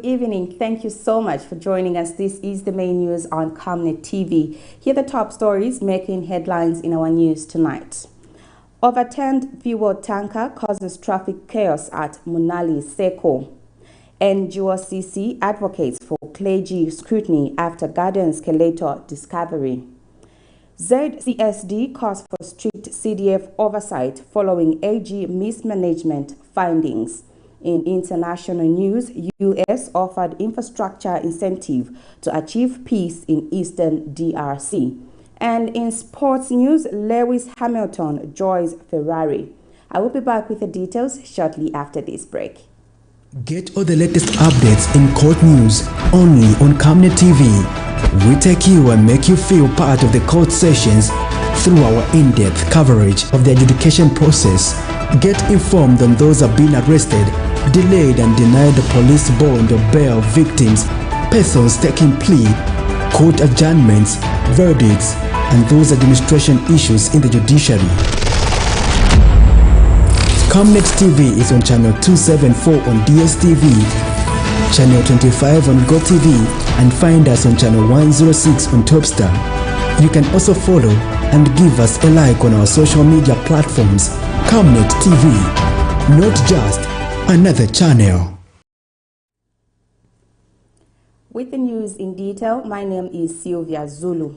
Good evening. Thank you so much for joining us. This is the main news on Camnet TV. Here are the top stories making headlines in our news tonight. Overturned fuel tanker causes traffic chaos at MUNALI, Seko. NGOCC advocates for CLERGY scrutiny after Garden SKELETAL discovery. ZCSD calls for strict CDF oversight following AG mismanagement findings. In international news, US offered infrastructure incentive to achieve peace in Eastern DRC. And in sports news, Lewis Hamilton joins Ferrari. I will be back with the details shortly after this break. Get all the latest updates in court news only on Camnet TV. We take you and make you feel part of the court sessions through our in-depth coverage of the adjudication process. Get informed on those who have been arrested, delayed and denied the police bond or bail victims, persons taking plea, court adjournments, verdicts, and those administration issues in the judiciary. Camnet TV is on channel 274 on DSTV, channel 25 on GoTV, and find us on channel 106 on Topstar. You can also follow and give us a like on our social media platforms. Camnet TV, not just another channel. With the news in detail, my name is Sylvia Zulu.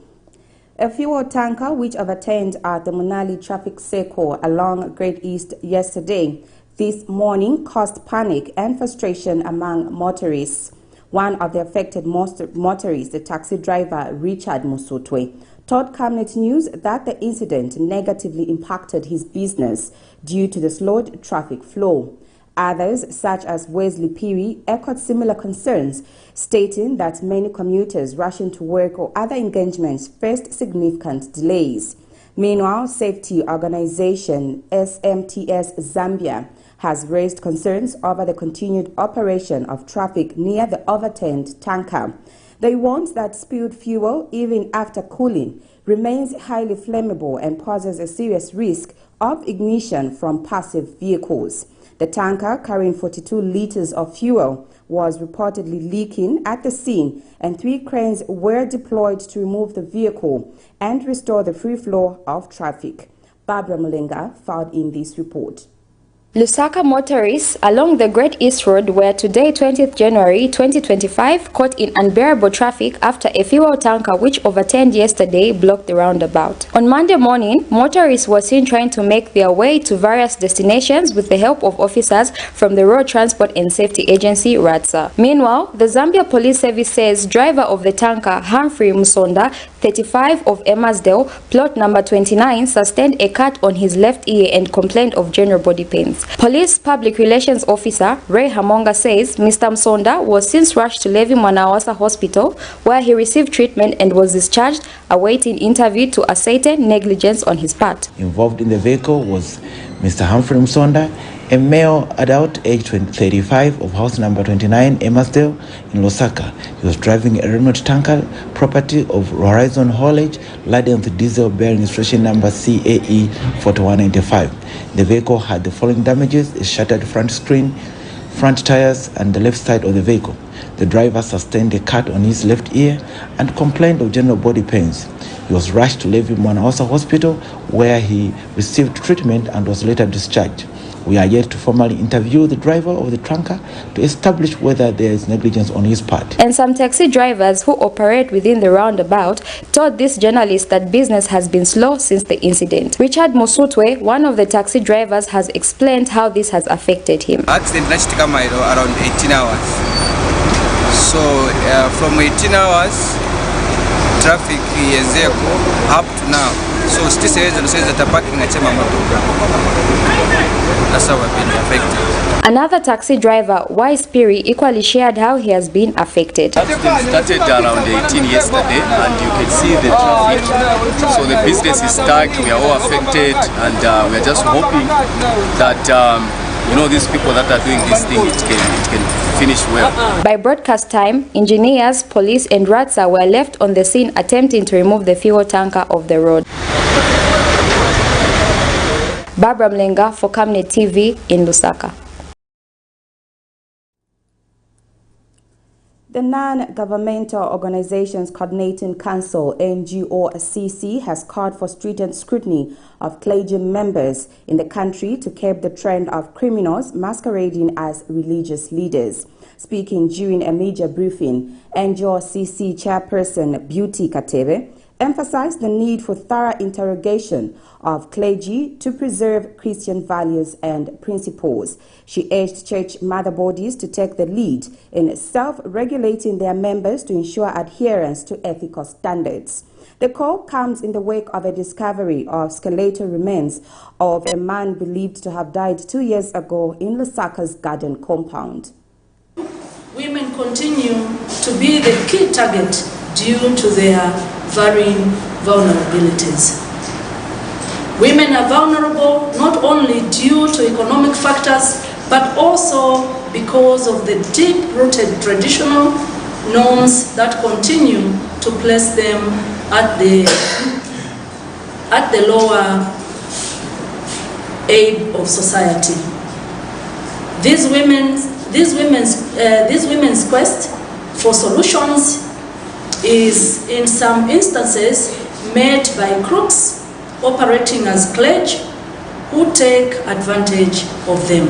A fuel tanker which overturned at the MUNALI traffic circle along Great East yesterday this morning caused panic and frustration among motorists. One of the affected motorists, the taxi driver Richard Musutwe, told Camnet News that the incident negatively impacted his business due to the slowed traffic flow. Others, such as Wesley Piri, echoed similar concerns, stating that many commuters rushing to work or other engagements faced significant delays. Meanwhile, Safety Organization SMTS Zambia has raised concerns over the continued operation of traffic near the overturned tanker. They warned that spilled fuel, even after cooling, remains highly flammable and poses a serious risk of ignition from passive vehicles. The tanker, carrying 42 liters of fuel, was reportedly leaking at the scene, and 3 cranes were deployed to remove the vehicle and restore the free flow of traffic. Barbara Mulenga filed in this report. Lusaka motorists along the Great East Road were today, 20th January 2025, caught in unbearable traffic after a fuel tanker which overturned yesterday blocked the roundabout. On Monday morning, motorists were seen trying to make their way to various destinations with the help of officers from the Road Transport and Safety Agency, RATSA. Meanwhile, the Zambia Police Service says driver of the tanker, Humphrey Musonda, 35 of Emersdale, plot number 29, sustained a cut on his left ear and complained of general body pains. Police Public Relations Officer Ray Hamonga says Mr. Msonda was since rushed to Levi Mwanawasa Hospital, where he received treatment and was discharged, awaiting interview to ascertain negligence on his part. Involved in the vehicle was Mr. Humphrey Msonda, a male adult aged 35 of house number 29 Emersdale in Lusaka. He was driving a Renault tanker, property of Horizon Haulage, laden with diesel bearing registration number CAE 4195. The vehicle had the following damages: a shattered front screen, front tires, and the left side of the vehicle. The driver sustained a cut on his left ear and complained of general body pains. He was rushed to Levi Mwanawasa Hospital, where he received treatment and was later discharged. We are yet to formally interview the driver of the tanker to establish whether there is negligence on his part. And some taxi drivers who operate within the roundabout told this journalist that business has been slow since the incident. Richard Musutwe, one of the taxi drivers, has explained how this has affected him. Accident around 18 hours. So from 18 hours, traffic is up to now. So still says that the parking at that's how I've been affected. Another taxi driver, Wise Piri, equally shared how he has been affected. Accident started around 18 yesterday, and you can see the traffic. So the business is stuck, we are all affected, and we are just hoping that these people that are doing this thing, it can finish well. By broadcast time, engineers, police and RATSA were left on the scene attempting to remove the fuel tanker off the road. Barbara Mlenga for Camnet TV in Lusaka. The Non-Governmental Organizations Coordinating Council, NGOCC, has called for stringent scrutiny of clergy members in the country to curb the trend of criminals masquerading as religious leaders. Speaking during a major briefing, NGOCC Chairperson Beauty Katebe emphasized the need for thorough interrogation of clergy to preserve Christian values and principles. She urged church mother bodies to take the lead in self-regulating their members to ensure adherence to ethical standards. The call comes in the wake of a discovery of skeletal remains of a man believed to have died 2 years ago in Lusaka's garden compound. Women continue to be the key target due to their varying vulnerabilities. Women are vulnerable not only due to economic factors, but also because of the deep-rooted traditional norms that continue to place them at the lower ebb of society. These women's quest for solutions is in some instances met by crooks operating as clergy who take advantage of them.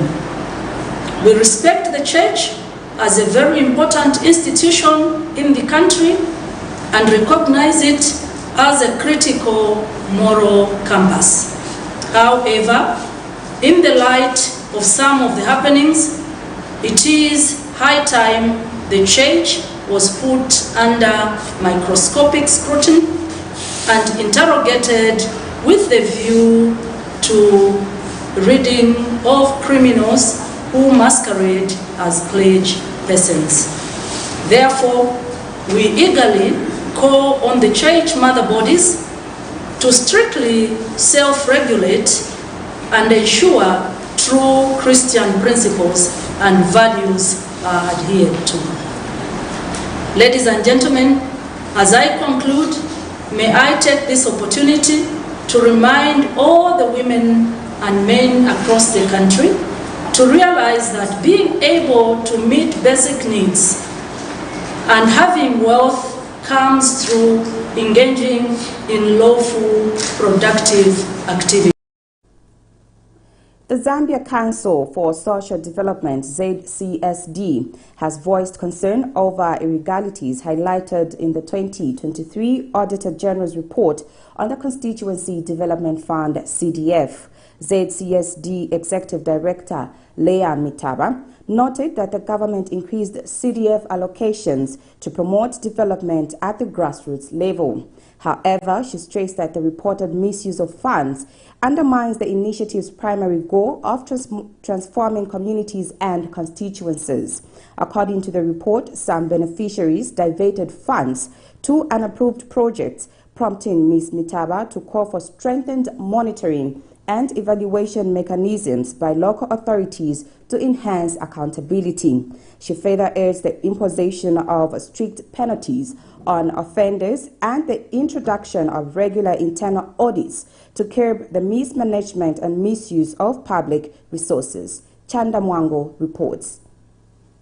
We respect the church as a very important institution in the country and recognize it as a critical moral compass. However, in the light of some of the happenings, it is high time the church was put under microscopic scrutiny and interrogated with the view to ridding of criminals who masquerade as clergy persons. Therefore, we eagerly call on the church mother bodies to strictly self-regulate and ensure true Christian principles and values are adhered to. Ladies and gentlemen, as I conclude, may I take this opportunity to remind all the women and men across the country to realize that being able to meet basic needs and having wealth comes through engaging in lawful, productive activity. The Zambia Council for Social Development, ZCSD, has voiced concern over irregularities highlighted in the 2023 Auditor General's report on the Constituency Development Fund, CDF. ZCSD Executive Director Leah Mitaba noted that the government increased CDF allocations to promote development at the grassroots level. However, she stressed that the reported misuse of funds undermines the initiative's primary goal of transforming communities and constituencies. According to the report, some beneficiaries diverted funds to unapproved projects, prompting Ms. Mitaba to call for strengthened monitoring and evaluation mechanisms by local authorities to enhance accountability. She further urged the imposition of strict penalties on offenders and the introduction of regular internal audits to curb the mismanagement and misuse of public resources. Chanda Mwango reports.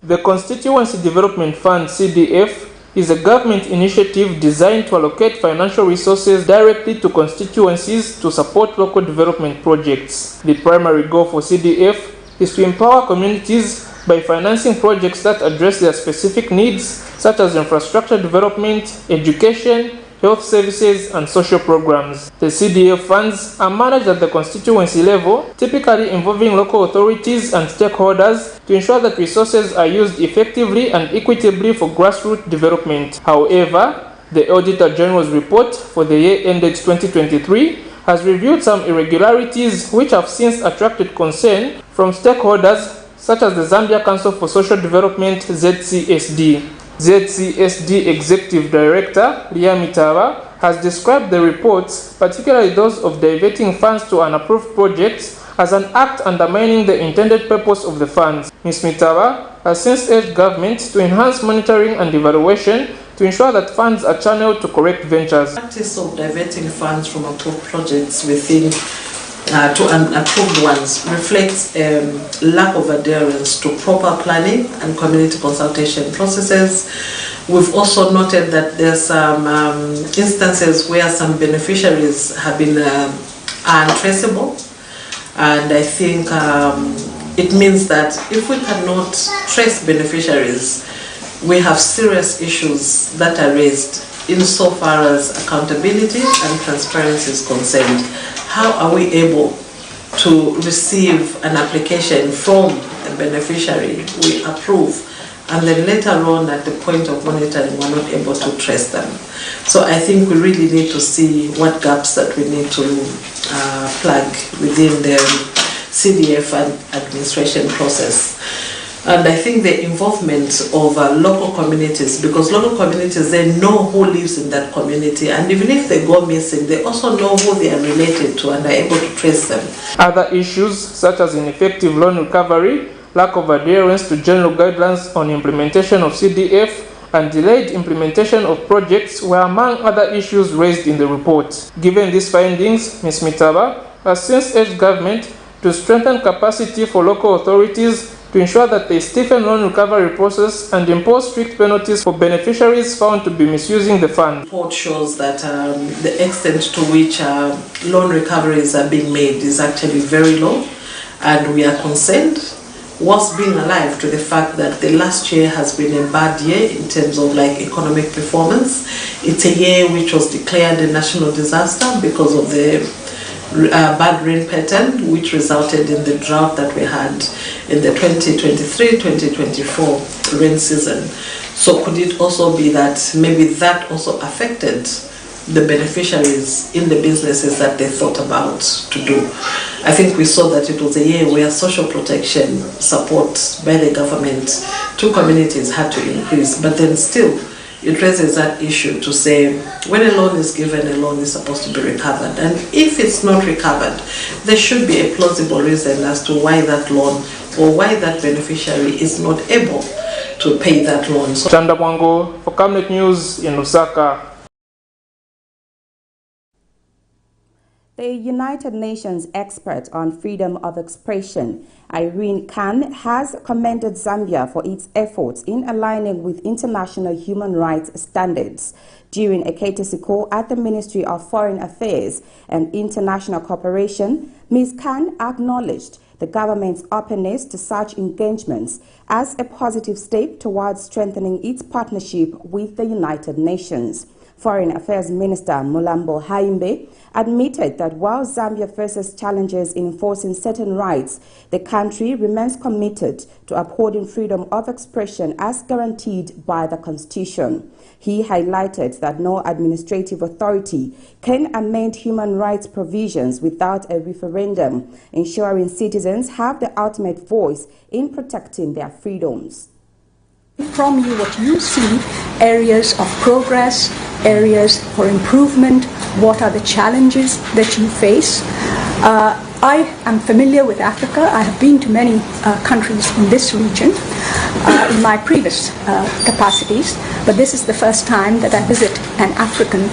The Constituency Development Fund, CDF, is a government initiative designed to allocate financial resources directly to constituencies to support local development projects. The primary goal for CDF is to empower communities by financing projects that address their specific needs, such as infrastructure development, education, health services, and social programs. The CDF funds are managed at the constituency level, typically involving local authorities and stakeholders to ensure that resources are used effectively and equitably for grassroots development. However, the Auditor General's report for the year ended 2023 has revealed some irregularities which have since attracted concern from stakeholders such as the Zambia Council for Social Development, ZCSD. ZCSD Executive Director Leah Mitaba has described the reports, particularly those of diverting funds to unapproved projects, as an act undermining the intended purpose of the funds. Ms. Mitaba has since urged government to enhance monitoring and evaluation to ensure that funds are channeled to correct ventures. The practice of diverting funds from approved projects within to unapproved ones reflects lack of adherence to proper planning and community consultation processes. We've also noted that there's some instances where some beneficiaries have been untraceable, and I think it means that if we cannot trace beneficiaries, we have serious issues that are raised insofar as accountability and transparency is concerned. How are we able to receive an application from a beneficiary, we approve, and then later on at the point of monitoring we're not able to trace them? So I think we really need to see what gaps that we need to plug within the CDF administration process. And I think the involvement of local communities, because local communities, they know who lives in that community, and even if they go missing, they also know who they are related to and are able to trace them. Other issues such as ineffective loan recovery, lack of adherence to general guidelines on implementation of CDF, and delayed implementation of projects were among other issues raised in the report. Given these findings, Ms. Mitaba has since urged government to strengthen capacity for local authorities to ensure that they stiffen loan recovery process and impose strict penalties for beneficiaries found to be misusing the fund. The report shows that the extent to which loan recoveries are being made is actually very low, and we are concerned, whilst being alive to the fact that the last year has been a bad year in terms of economic performance. It's a year which was declared a national disaster because of the bad rain pattern, which resulted in the drought that we had in the 2023-2024 rain season. So could it also be that maybe that also affected the beneficiaries in the businesses that they thought about to do? I think we saw that it was a year where social protection support by the government to communities had to increase, but then still it raises that issue to say when a loan is given, a loan is supposed to be recovered, and if it's not recovered, there should be a plausible reason as to why that loan or why that beneficiary is not able to pay that loan. Chanda Mwango for Camnet News in Lusaka. The United Nations expert on freedom of expression, Irene Khan, has commended Zambia for its efforts in aligning with international human rights standards. During a courtesy call at the Ministry of Foreign Affairs and International Cooperation, Ms. Khan acknowledged the government's openness to such engagements as a positive step towards strengthening its partnership with the United Nations. Foreign Affairs Minister Mulambo Haimbe admitted that while Zambia faces challenges in enforcing certain rights, the country remains committed to upholding freedom of expression as guaranteed by the Constitution. He highlighted that no administrative authority can amend human rights provisions without a referendum, ensuring citizens have the ultimate voice in protecting their freedoms. From you, what you see, areas of progress, areas for improvement, what are the challenges that you face. I am familiar with Africa. I have been to many countries in this region in my previous capacities, but this is the first time that I visit an African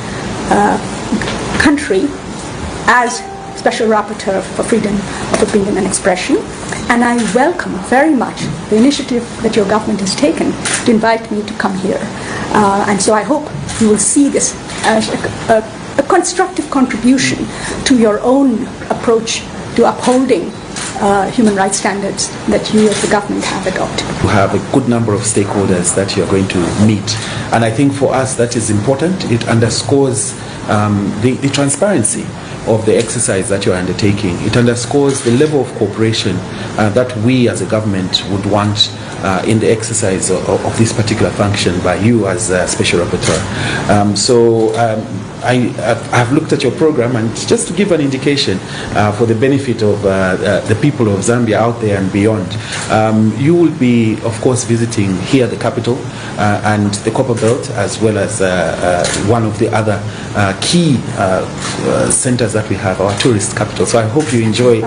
country as Special Rapporteur for Freedom of Opinion and Expression, and I welcome very much the initiative that your government has taken to invite me to come here. And so I hope you will see this as a constructive contribution to your own approach to upholding human rights standards that you as the government have adopted. You have a good number of stakeholders that you are going to meet, and I think for us that is important. It underscores the transparency of the exercise that you are undertaking. It underscores the level of cooperation that we as a government would want in the exercise of this particular function by you as a Special Rapporteur. I've looked at your program, and just to give an indication for the benefit of the people of Zambia out there and beyond, you will be, of course, visiting here the capital and the Copper Belt, as well as one of the other key centers that we have, our tourist capital. So I hope you enjoy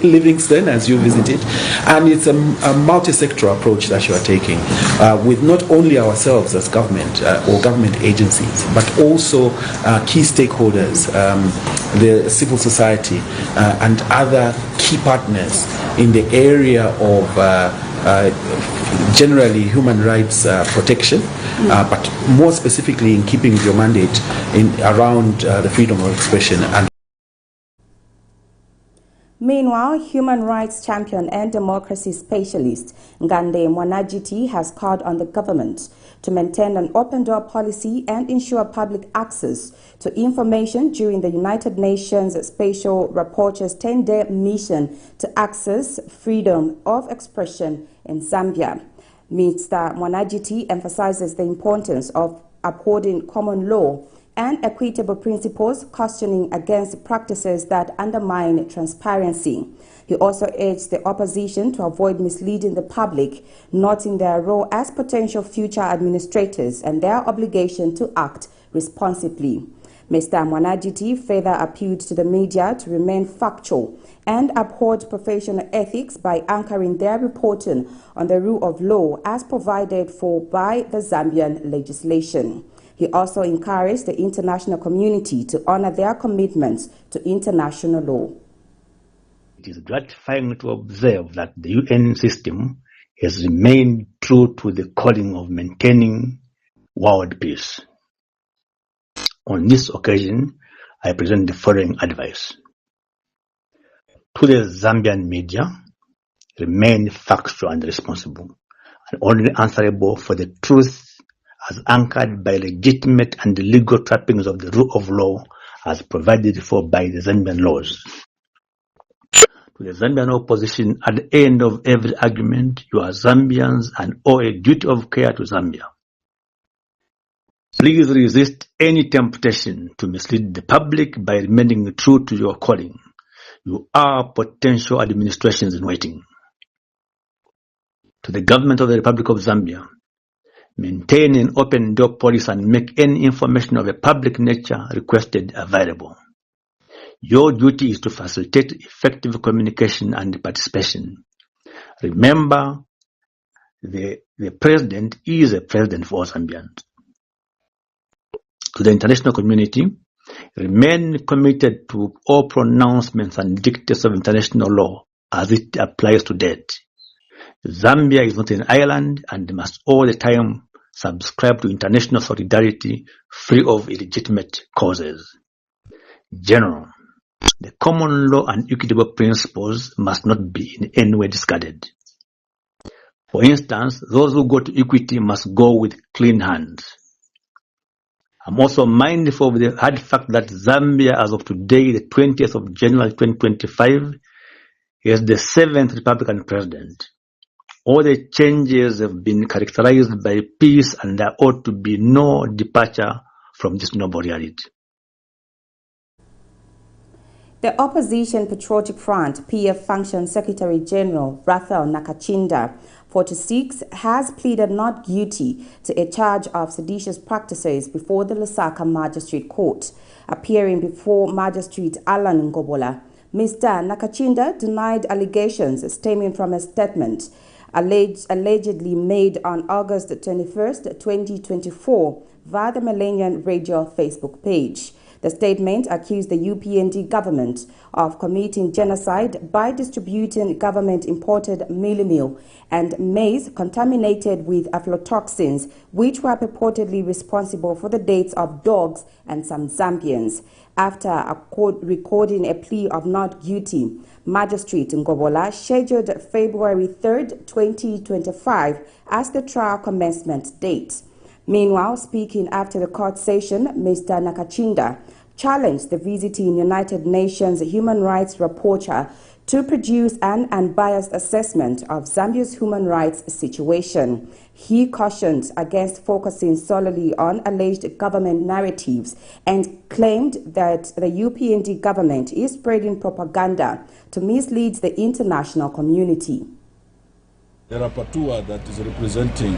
Livingston as you visit it. And it's a multi-sectoral multi-sectoral approach that you are taking with not only ourselves as government or government agencies, but also key stakeholders, the civil society and other key partners in the area of generally human rights protection, but more specifically in keeping with your mandate around the freedom of expression. And meanwhile, human rights champion and democracy specialist Ngande Mwanajiti has called on the government to maintain an open-door policy and ensure public access to information during the United Nations Special Rapporteur's 10-day mission to access freedom of expression in Zambia. Mr. Mwanajiti emphasizes the importance of upholding common law and equitable principles, cautioning against practices that undermine transparency. He also urged the opposition to avoid misleading the public, noting their role as potential future administrators and their obligation to act responsibly. Mr. Mwanajiti further appealed to the media to remain factual and uphold professional ethics by anchoring their reporting on the rule of law as provided for by the Zambian legislation. He also encouraged the international community to honor their commitments to international law. It is gratifying to observe that the UN system has remained true to the calling of maintaining world peace. On this occasion, I present the following advice. To the Zambian media, remain factual and responsible, and only answerable for the truth as anchored by legitimate and legal trappings of the rule of law as provided for by the Zambian laws. To the Zambian opposition, at the end of every argument, you are Zambians and owe a duty of care to Zambia. Please resist any temptation to mislead the public by remaining true to your calling. You are potential administrations in waiting. To the government of the Republic of Zambia, maintain an open door policy and make any information of a public nature requested available. Your duty is to facilitate effective communication and participation. Remember, the president is a president for all Zambians. To the international community, remain committed to all pronouncements and dictates of international law as it applies to date. Zambia is not an island and must all the time subscribe to international solidarity free of illegitimate causes. General, the common law and equitable principles must not be in any way discarded. For instance, those who go to equity must go with clean hands. I'm also mindful of the hard fact that Zambia, as of today, the 20th of January 2025, is the 7th Republican president. All the changes have been characterized by peace, and there ought to be no departure from this noble reality. The opposition Patriotic Front PF Function Secretary General Raphael Nakachinda, 46, has pleaded not guilty to a charge of seditious practices before the Lusaka Magistrate Court. Appearing before Magistrate Alan Ngobola, Mr. Nakachinda denied allegations stemming from a statement allegedly made on August 21st, 2024 via the Millennium Radio Facebook page. The statement accused the UPND government of committing genocide by distributing government-imported meal and maize contaminated with aflatoxins, which were purportedly responsible for the deaths of dogs and some Zambians. After recording a plea of not guilty, Magistrate Ngobola scheduled February 3rd, 2025 as the trial commencement date. Meanwhile, speaking after the court session, Mr. Nakachinda challenged the visiting United Nations Human Rights Rapporteur to produce an unbiased assessment of Zambia's human rights situation. He cautioned against focusing solely on alleged government narratives and claimed that the UPND government is spreading propaganda to mislead the international community. The rapporteur that is representing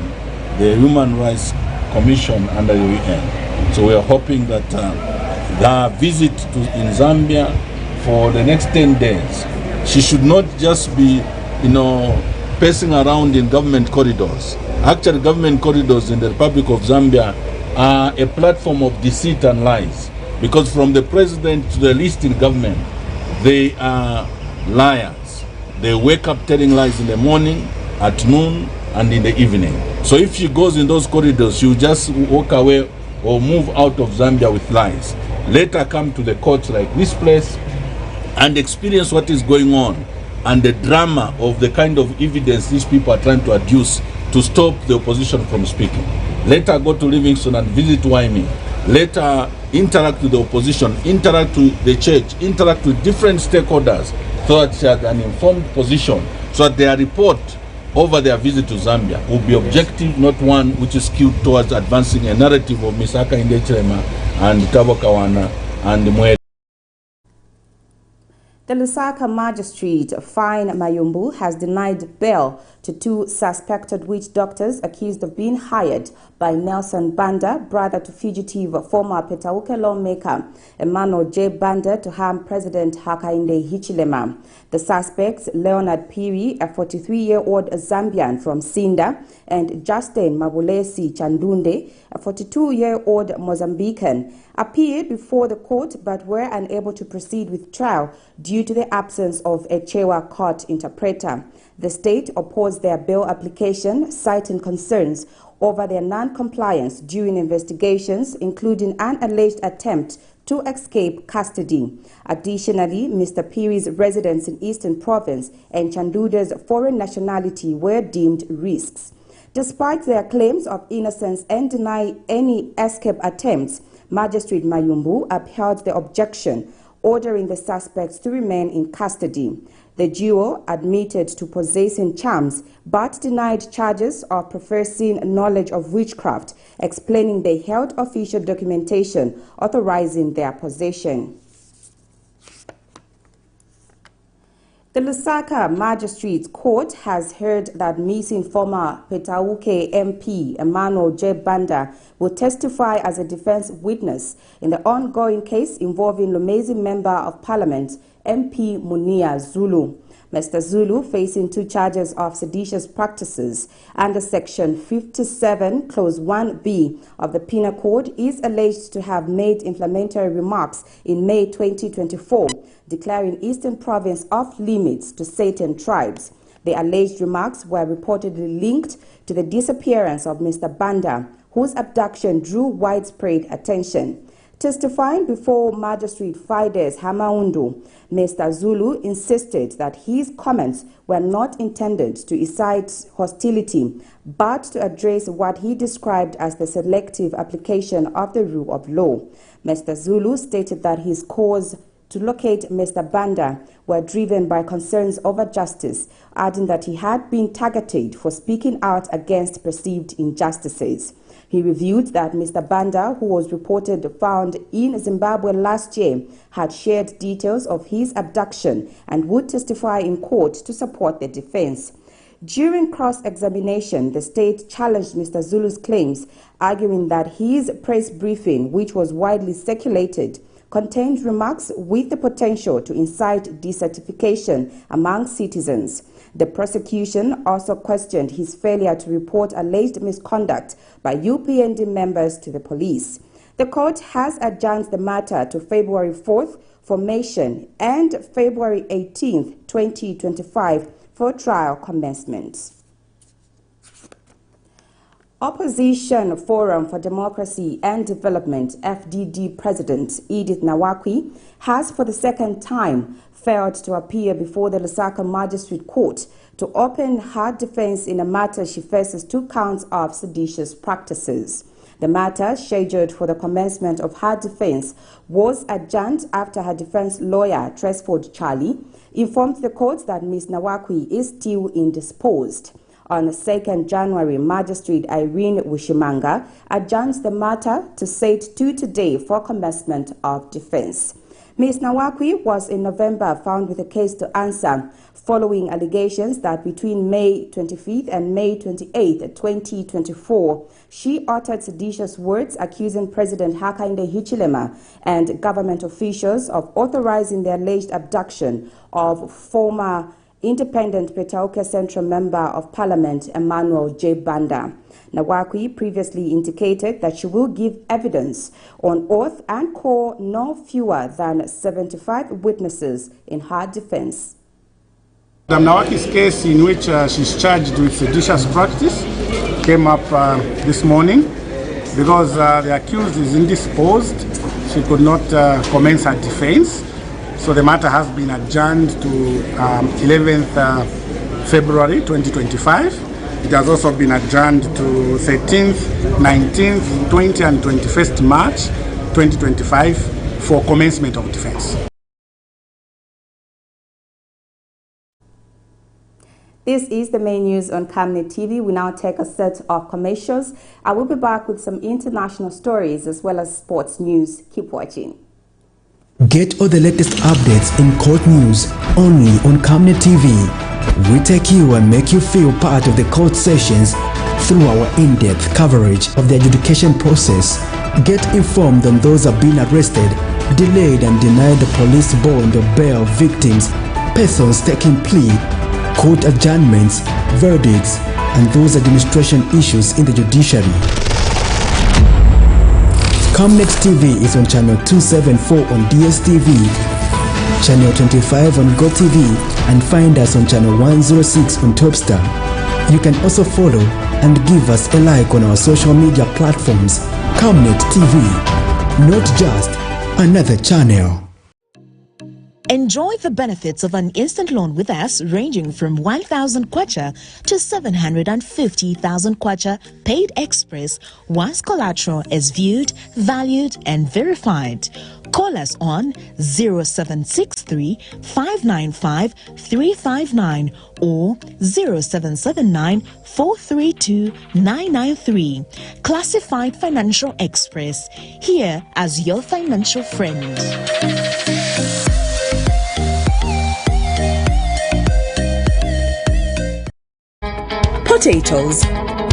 the Human Rights Commission under the UN. So we are hoping that the visit in Zambia for the next 10 days, she should not just be, pacing around in government corridors. Actually, government corridors in the Republic of Zambia are a platform of deceit and lies, because from the president to the least in government, they are liars. They wake up telling lies in the morning, at noon, and in the evening. So if she goes in those corridors, she'll just walk away or move out of Zambia with lies. Later come to the courts like this place and experience what is going on and the drama of the kind of evidence these people are trying to adduce to stop the opposition from speaking. Later go to Livingston and visit Wyoming. Later interact with the opposition, interact with the church, interact with different stakeholders so that they have an informed position, so that their report over their visit to Zambia will be objective, not one which is skewed towards advancing a narrative of Ms. Hakainde Hichilema and Thabo Kawana and Mwele. The Lusaka Magistrate, Fine Mayumbu, has denied bail to 2 suspected witch doctors accused of being hired by Nelson Banda, brother to fugitive former Petauke lawmaker Emmanuel J. Banda, to harm President Hakainde Hichilema. The suspects, Leonard Piri, a 43-year-old Zambian from Sinda, and Justin Mabulesi Chandunde, a 42-year-old Mozambican, appeared before the court but were unable to proceed with trial due to the absence of a Chewa court interpreter. The state opposed their bail application, citing concerns over their non-compliance during investigations, including an alleged attempt to escape custody. Additionally, Mr. Piri's residence in Eastern Province and Chanduda's foreign nationality were deemed risks. Despite their claims of innocence and deny any escape attempts, Magistrate Mayumbu upheld the objection, ordering the suspects to remain in custody. The duo admitted to possessing charms but denied charges of professing knowledge of witchcraft, explaining they held official documentation authorizing their possession. The Lusaka Magistrates Court has heard that missing former Petauke MP Emmanuel J. Banda will testify as a defense witness in the ongoing case involving Lumezi Member of Parliament MP Munia Zulu. Mr. Zulu, facing 2 charges of seditious practices under Section 57, Clause 1b of the Penal Code, is alleged to have made inflammatory remarks in May 2024, declaring Eastern Province off limits to certain tribes. The alleged remarks were reportedly linked to the disappearance of Mr. Banda, whose abduction drew widespread attention. Testifying before Magistrate Fides Hamaundu, Mr. Zulu insisted that his comments were not intended to incite hostility, but to address what he described as the selective application of the rule of law. Mr. Zulu stated that his calls to locate Mr. Banda were driven by concerns over justice, adding that he had been targeted for speaking out against perceived injustices. He revealed that Mr. Banda, who was reported found in Zimbabwe last year, had shared details of his abduction and would testify in court to support the defense. During cross-examination, the state challenged Mr. Zulu's claims, arguing that his press briefing, which was widely circulated, contained remarks with the potential to incite desertification among citizens. The prosecution also questioned his failure to report alleged misconduct by UPND members to the police. The court has adjourned the matter to February 4th for motion and February 18th, 2025 for trial commencement. Opposition Forum for Democracy and Development, FDD President Edith Nawakwi, has for the second time failed to appear before the Lusaka Magistrate Court to open her defense in a matter she faces 2 counts of seditious practices. The matter, scheduled for the commencement of her defense, was adjourned after her defense lawyer, Tresford Charlie, informed the court that Ms. Nawakwi is still indisposed. On 2nd January, Magistrate Irene Wishimanga adjourns the matter to set to today for commencement of defense. Ms. Nawakwi was in November found with a case to answer following allegations that between May 25th and May 28th, 2024, she uttered seditious words accusing President Hakainde Hichilema and government officials of authorizing the alleged abduction of former Independent Petauke Central Member of Parliament Emmanuel J. Banda. Nawakwi previously indicated that she will give evidence on oath and call no fewer than 75 witnesses in her defense. Madam Nawaki's case, in which she's charged with seditious practice, came up this morning because the accused is indisposed. She could not commence her defense. So the matter has been adjourned to 11th February 2025. It has also been adjourned to 13th, 19th, 20th and 21st March 2025 for commencement of defense. This is the main news on Camnet TV. We now take a set of commercials. I will be back with some international stories as well as sports news. Keep watching. Get all the latest updates in court news only on Camnet TV. We take you and make you feel part of the court sessions through our in-depth coverage of the adjudication process. Get informed on those who have been arrested, delayed and denied the police bond or bail victims, persons taking plea, court adjournments, verdicts, and those administration issues in the judiciary. Camnet TV is on channel 274 on DSTV, channel 25 on GoTV, and find us on channel 106 on Topstar. You can also follow and give us a like on our social media platforms. Camnet TV, not just another channel. Enjoy the benefits of an instant loan with us ranging from 1,000 kwacha to 750,000 kwacha paid express once collateral is viewed, valued and verified. Call us on 0763 595 359 or 0779 432 993. Classified Financial Express, here as your financial friend. Potatoes,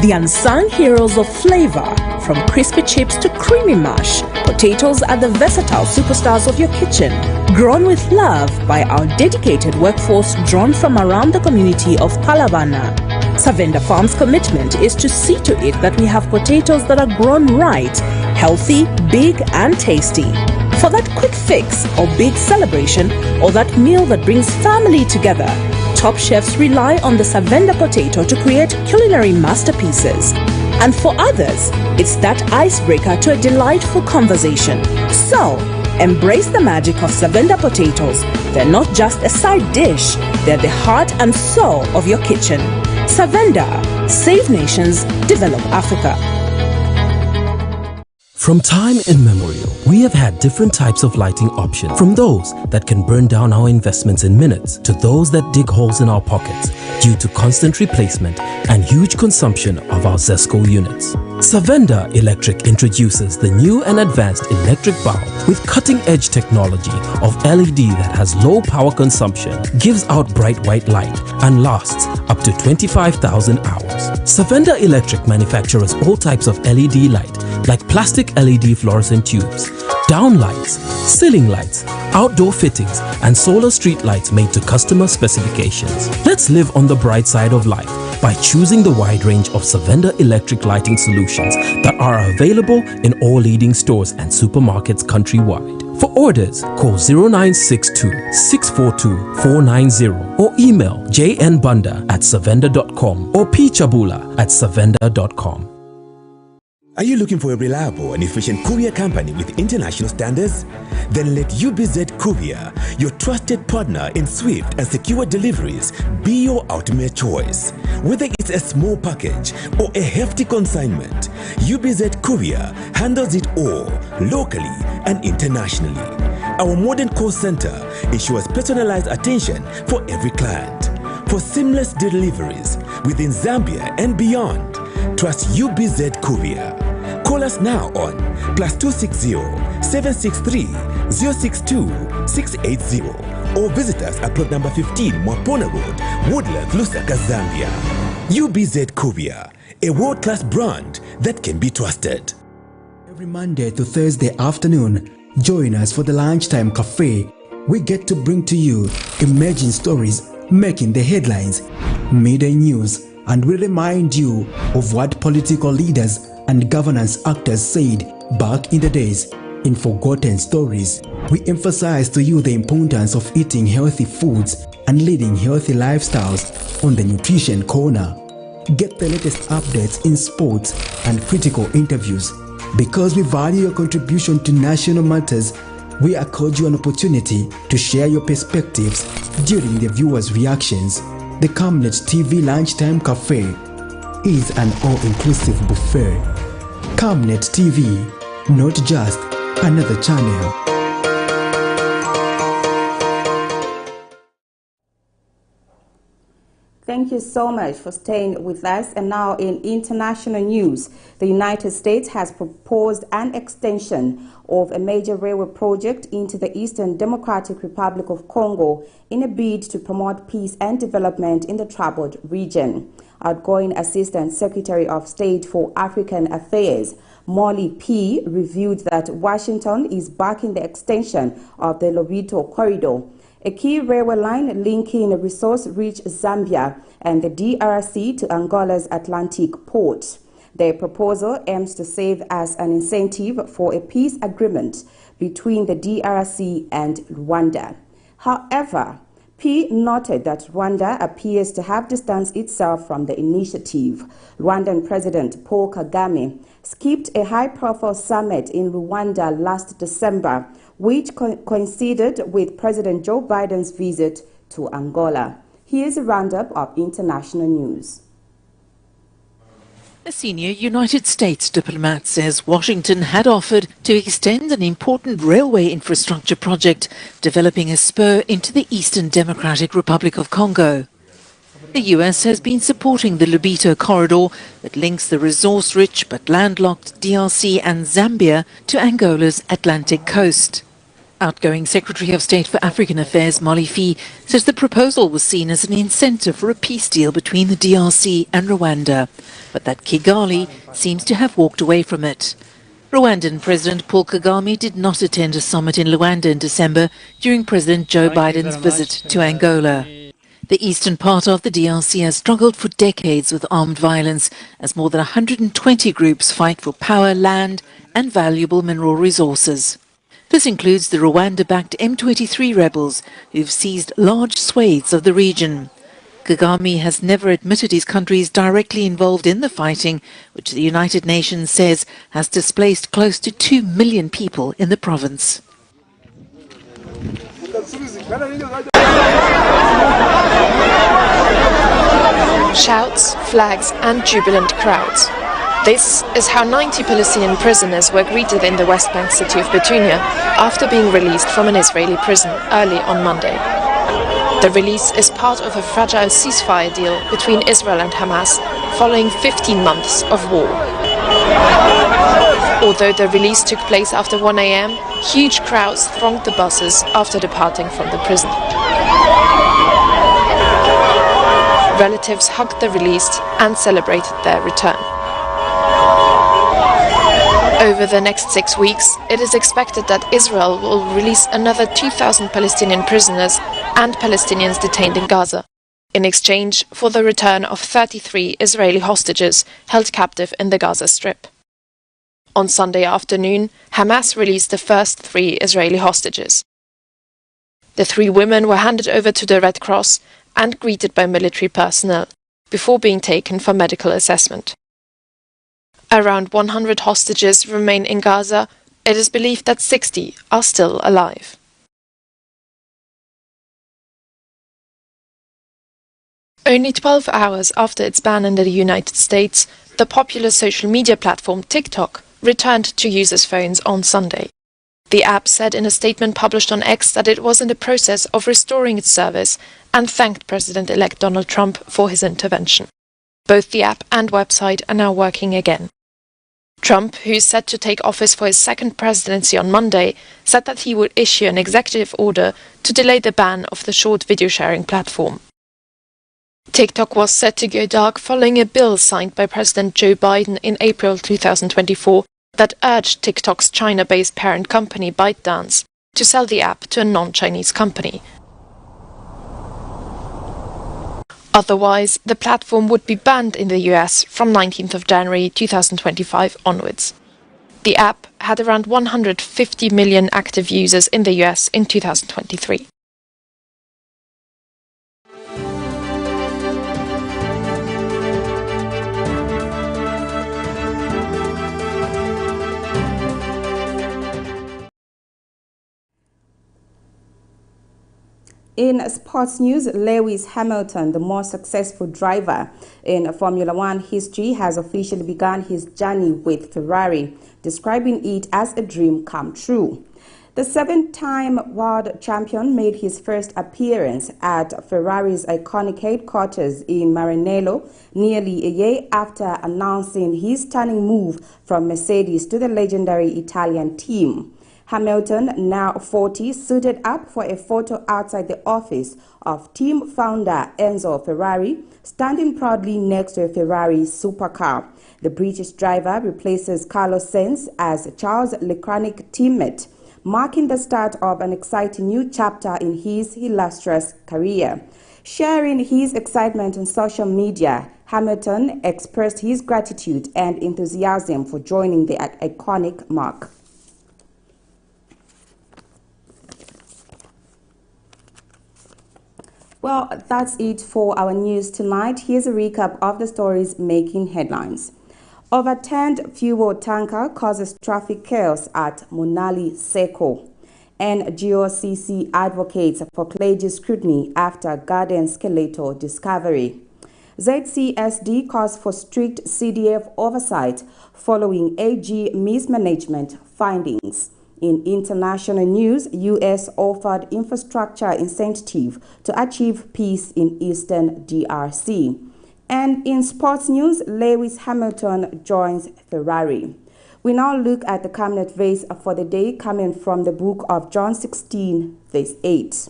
the unsung heroes of flavor. From crispy chips to creamy mash, potatoes are the versatile superstars of your kitchen. Grown with love by our dedicated workforce drawn from around the community of Palavana. Savenda Farm's commitment is to see to it that we have potatoes that are grown right, healthy, big and tasty. For that quick fix or big celebration or that meal that brings family together, top chefs rely on the Savenda potato to create culinary masterpieces. And for others, it's that icebreaker to a delightful conversation. So, embrace the magic of Savenda potatoes. They're not just a side dish, they're the heart and soul of your kitchen. Savenda, save nations, develop Africa. From time immemorial, we have had different types of lighting options, from those that can burn down our investments in minutes to those that dig holes in our pockets due to constant replacement and huge consumption of our ZESCO units. Savenda Electric introduces the new and advanced electric bulb with cutting-edge technology of LED that has low power consumption, gives out bright white light, and lasts up to 25,000 hours. Savenda Electric manufactures all types of LED light, like plastic LED fluorescent tubes, down lights, ceiling lights, outdoor fittings, and solar street lights made to customer specifications. Let's live on the bright side of life by choosing the wide range of Savenda electric lighting solutions that are available in all leading stores and supermarkets countrywide. For orders, call 0962 642 490 or email jnbanda@savenda.com or pchabula@savenda.com. Are you looking for a reliable and efficient courier company with international standards? Then let UBZ Courier, your trusted partner in swift and secure deliveries, be your ultimate choice. Whether it's a small package or a hefty consignment, UBZ Courier handles it all, locally and internationally. Our modern call center ensures personalized attention for every client. For seamless deliveries within Zambia and beyond, trust UBZ Courier. Call us now on +260 763 062 680 or visit us at plot number 15 Mwapona Road, Woodland, Lusaka, Zambia. UBZ Courier, a world-class brand that can be trusted. Every Monday to Thursday afternoon, join us for the Lunchtime Cafe. We get to bring to you emerging stories making the headlines, midday news, and we remind you of what political leaders and governance actors said back in the days. In Forgotten Stories, we emphasize to you the importance of eating healthy foods and leading healthy lifestyles on the Nutrition Corner. Get the latest updates in sports and critical interviews. Because we value your contribution to national matters, we accord you an opportunity to share your perspectives during the viewers' reactions. The Camnet TV Lunchtime Cafe is an all-inclusive buffet. Camnet TV, not just another channel. Thank you so much for staying with us. And now in international news, the United States has proposed an extension of a major railway project into the Eastern Democratic Republic of Congo in a bid to promote peace and development in the troubled region. Outgoing Assistant Secretary of State for African Affairs, Molly P., revealed that Washington is backing the extension of the Lobito Corridor, a key railway line linking resource-rich Zambia and the DRC to Angola's Atlantic port. The proposal aims to serve as an incentive for a peace agreement between the DRC and Rwanda. However, P noted that Rwanda appears to have distanced itself from the initiative. Rwandan President Paul Kagame skipped a high-profile summit in Rwanda last December, which coincided with President Joe Biden's visit to Angola. Here's a roundup of international news. A senior United States diplomat says Washington had offered to extend an important railway infrastructure project developing a spur into the Eastern Democratic Republic of Congo. The US has been supporting the Lobito corridor that links the resource-rich but landlocked DRC and Zambia to Angola's Atlantic coast. Outgoing Secretary of State for African Affairs Molly P. says the proposal was seen as an incentive for a peace deal between the DRC and Rwanda, but that Kigali seems to have walked away from it. Rwandan President Paul Kagame did not attend a summit in Luanda in December during President Joe Biden's visit to Angola. The eastern part of the DRC has struggled for decades with armed violence as more than 120 groups fight for power, land and valuable mineral resources. This includes the Rwanda-backed M23 rebels who've seized large swathes of the region. Kagame has never admitted his country is directly involved in the fighting, which the United Nations says has displaced close to 2 million people in the province. Shouts, flags and jubilant crowds. This is how 90 Palestinian prisoners were greeted in the West Bank city of Betunia after being released from an Israeli prison early on Monday. The release is part of a fragile ceasefire deal between Israel and Hamas following 15 months of war. Although the release took place after 1 a.m., huge crowds thronged the buses after departing from the prison. Relatives hugged the released and celebrated their return. Over the next 6 weeks, it is expected that Israel will release another 2,000 Palestinian prisoners and Palestinians detained in Gaza, in exchange for the return of 33 Israeli hostages held captive in the Gaza Strip. On Sunday afternoon, Hamas released the first 3 Israeli hostages. The 3 women were handed over to the Red Cross and greeted by military personnel, before being taken for medical assessment. Around 100 hostages remain in Gaza. It is believed that 60 are still alive. Only 12 hours after its ban in the United States, the popular social media platform TikTok returned to users' phones on Sunday. The app said in a statement published on X that it was in the process of restoring its service and thanked President-elect Donald Trump for his intervention. Both the app and website are now working again. Trump, who is set to take office for his second presidency on Monday, said that he would issue an executive order to delay the ban of the short video sharing platform. TikTok was set to go dark following a bill signed by President Joe Biden in April 2024 that urged TikTok's China-based parent company ByteDance to sell the app to a non-Chinese company. Otherwise, the platform would be banned in the US from 19th of January 2025 onwards. The app had around 150 million active users in the US in 2023. In sports news, Lewis Hamilton, the most successful driver in Formula One history, has officially begun his journey with Ferrari, describing it as a dream come true. The seven-time world champion made his first appearance at Ferrari's iconic headquarters in Maranello nearly a year after announcing his stunning move from Mercedes to the legendary Italian team. Hamilton, now 40, suited up for a photo outside the office of team founder Enzo Ferrari, standing proudly next to a Ferrari supercar. The British driver replaces Carlos Sainz as Charles Leclerc's teammate, marking the start of an exciting new chapter in his illustrious career. Sharing his excitement on social media, Hamilton expressed his gratitude and enthusiasm for joining the iconic marque. Well, that's it for our news tonight. Here's a recap of the stories making headlines. Overturned fuel tanker causes traffic chaos at MUNALI SECO. NGOCC advocates for clergy scrutiny after garden skeletal discovery. ZCSD calls for strict CDF oversight following AG mismanagement findings. In international news, U.S. offered infrastructure incentive to achieve peace in Eastern DRC. And in sports news, Lewis Hamilton joins Ferrari. We now look at the Camnet verse for the day coming from the book of John 16, verse 8.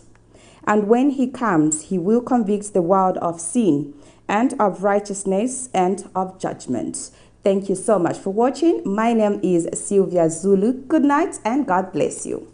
And when he comes, he will convict the world of sin and of righteousness and of judgment. Thank you so much for watching. My name is Sylvia Zulu. Good night and God bless you.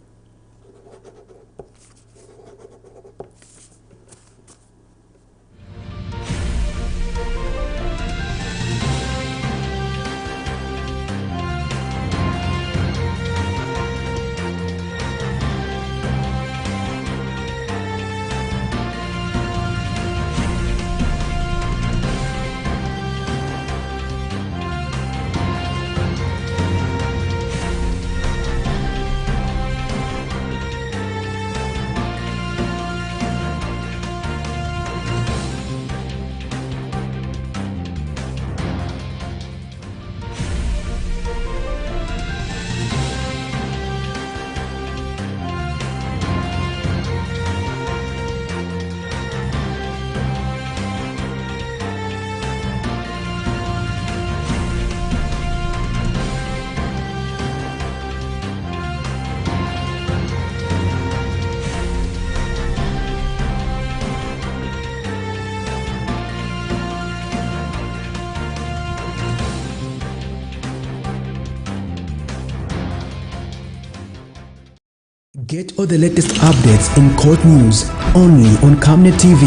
Get all the latest updates in court news only on Camnet TV.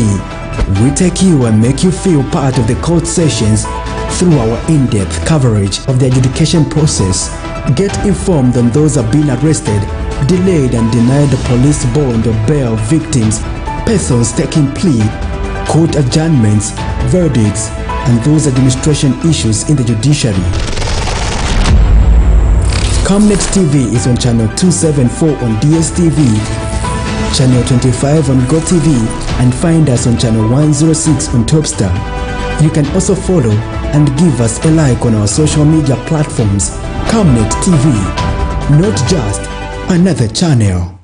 We take you and make you feel part of the court sessions through our in-depth coverage of the adjudication process. Get informed on those who have been arrested, delayed and denied the police bond or bail victims, persons taking plea, court adjournments, verdicts, and those administration issues in the judiciary. Camnet TV is on channel 274 on DSTV, channel 25 on GoTV, and find us on channel 106 on Topstar. You can also follow and give us a like on our social media platforms. Camnet TV, not just another channel.